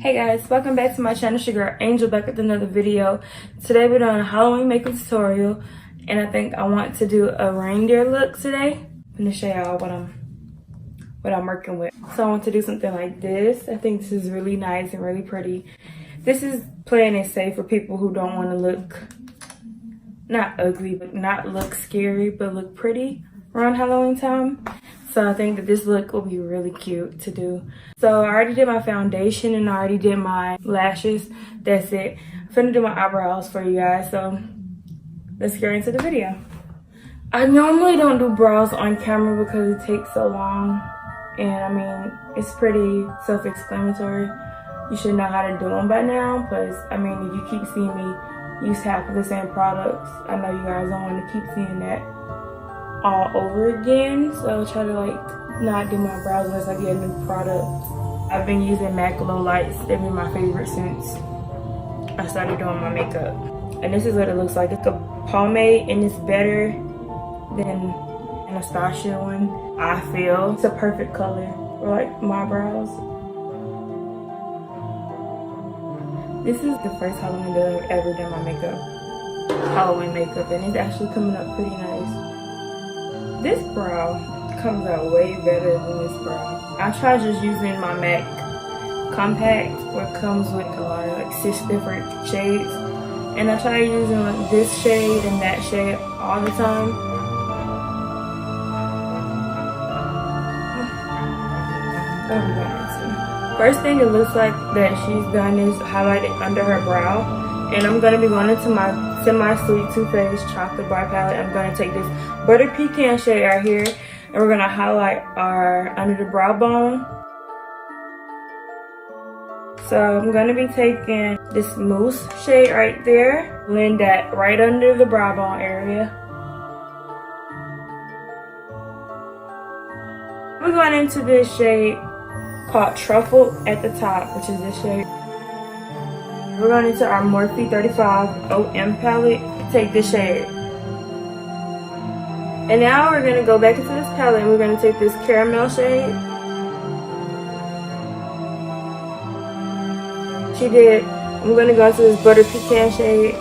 Hey guys, welcome back to my channel. It's your girl Angel back with another video. Today we're doing a Halloween makeup tutorial, and I think I want to do a reindeer look today. I'm gonna show y'all what I'm working with. So I want to do something like this. I think this is really nice and really pretty. This is playing it safe for people who don't want to look not ugly, but not look scary, but look pretty around Halloween time. So I think that this look will be really cute to do. So I already did my foundation and I already did my lashes. That's it. I'm finna do my eyebrows for you guys. So let's get into the video. I normally don't do brows on camera because it takes so long. And I mean, it's pretty self-explanatory. You should know how to do them by now. Because I mean, if you keep seeing me use half of the same products, I know you guys don't want to keep seeing that all over again. So I'll try to like not do my brows unless I get a new product. I've been using MAC Glow Lights. They've been my favorite since I started doing my makeup. And this is what it looks like. It's a pomade and it's better than an Anastasia one, I feel. It's a perfect color for like my brows. This is the first Halloween that I've ever done my makeup. Halloween makeup, and it's actually coming up pretty nice. This brow comes out way better than this brow. I tried just using my MAC compact, where it comes with a lot of like 6 different shades. And I tried using like this shade and that shade all the time. First thing it looks like that she's done is highlighted under her brow. And I'm going to be going into my semi-sweet Too Faced chocolate bar palette. I'm going to take this butter pecan shade right here, and we're going to highlight our under the brow bone. So I'm going to be taking this mousse shade right there, blend that right under the brow bone area. We're going into this shade called Truffle at the top, which is this shade. We're going into our Morphe 35 OM palette. Take this shade. And now we're going to go back into this palette and we're going to take this caramel shade. I'm going to go into this butter pecan shade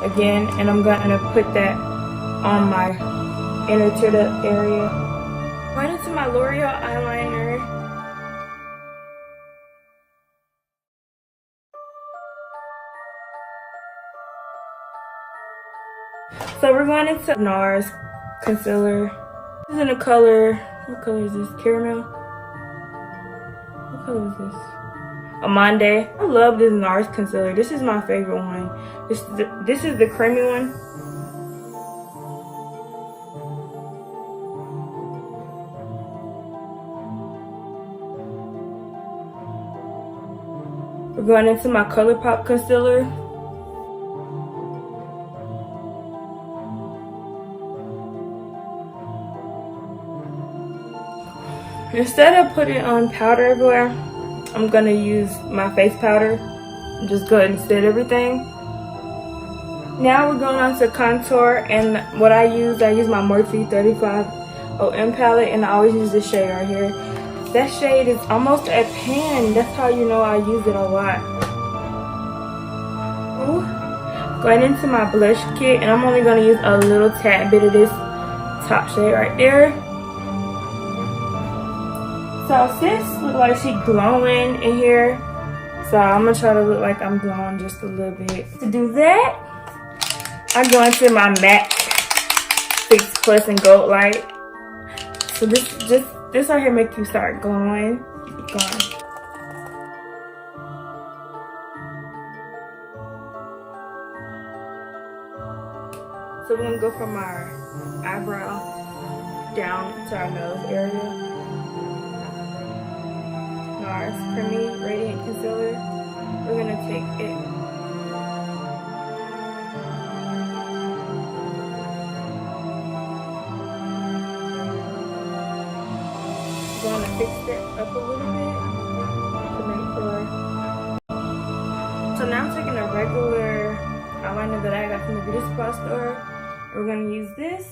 again, and I'm going to put that on my inner tear area. Going into my L'Oreal eyeliner. So we're going into NARS concealer. This is in the color, what color is this? Caramel? What color is this? Amande. I love this NARS concealer. This is my favorite one. This is the creamy one. We're going into my ColourPop concealer. Instead of putting on powder everywhere, I'm gonna use my face powder and just go ahead and set everything. Now we're going on to contour, and what I use my Morphe 35 OM palette, and I always use this shade right here. That shade is almost a pan. That's how you know I use it a lot. Ooh. Going into my blush kit, and I'm only gonna use a little tad bit of this top shade right there. So sis look like she glowing in here, so I'm gonna try to look like I'm glowing just a little bit. To do that, I go into my MAC Fix Plus and Gold Light. So this right here make you start glowing. Glowing. So we're gonna go from our eyebrow down to our nose area. NARS Creamy Radiant Concealer. We're going to take it. We're going to fix it up a little bit to make sure. So now I'm taking a regular eyeliner that I got from the beauty supply store. We're going to use this.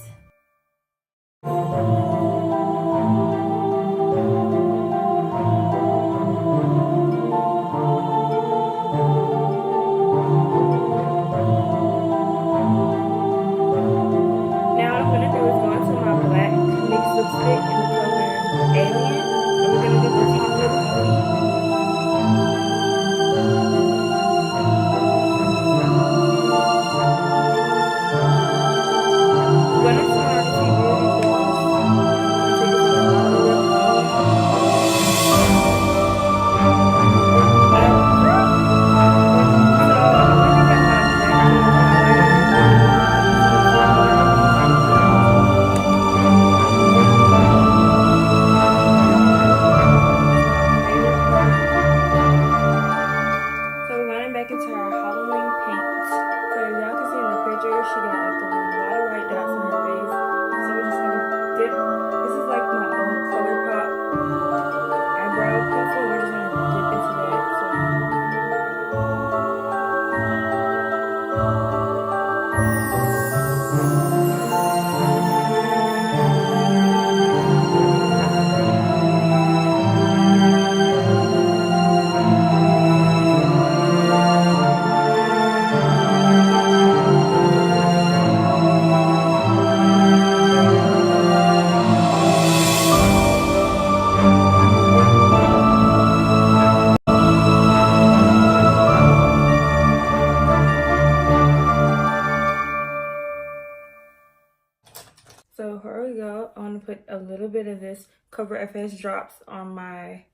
little bit of this Cover FS drops on my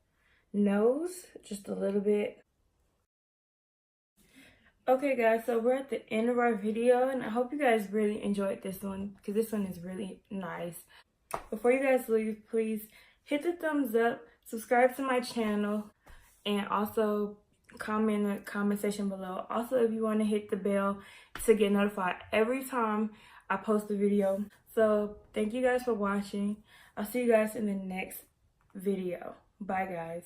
nose, just a little bit. Okay guys, so we're at the end of our video, and I hope you guys really enjoyed this one because this one is really nice. Before you guys leave, please hit the thumbs up, subscribe to my channel, and also comment in the comment section below. Also, if you want to hit the bell to get notified every time I post a video. So thank you guys for watching. I'll see you guys in the next video. Bye guys.